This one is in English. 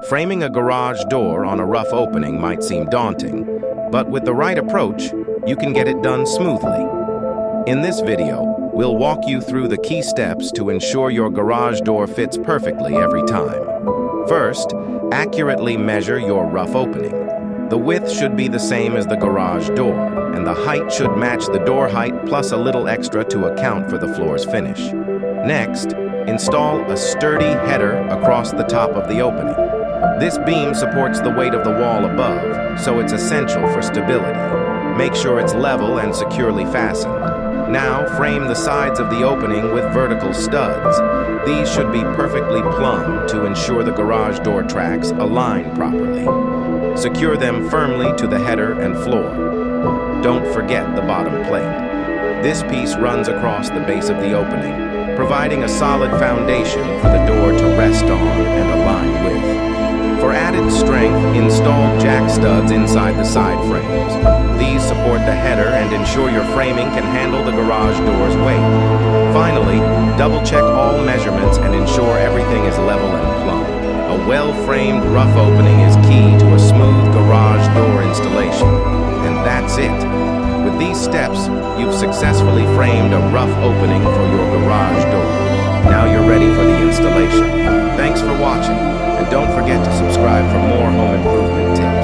Framing a garage door on a rough opening might seem daunting, but with the right approach, you can get it done smoothly. In this video, we'll walk you through the key steps to ensure your garage door fits perfectly every time. First, accurately measure your rough opening. The width should be the same as the garage door, and the height should match the door height plus a little extra to account for the floor's finish. Next, install a sturdy header across the top of the opening. This beam supports the weight of the wall above, so it's essential for stability. Make sure it's level and securely fastened. Now, frame the sides of the opening with vertical studs. These should be perfectly plumb to ensure the garage door tracks align properly. Secure them firmly to the header and floor. Don't forget the bottom plate. This piece runs across the base of the opening, providing a solid foundation for the door to rest on and align with. For added strength, install jack studs inside the side frames. These support the header and ensure your framing can handle the garage door's weight. Finally, double-check all measurements and ensure everything is level and plumb. A well-framed rough opening is key to a smooth garage door installation. And that's it. With these steps, you've successfully framed a rough opening for your garage door. Now you're ready for the installation. Thanks for watching, and don't forget to subscribe for more home improvement tips.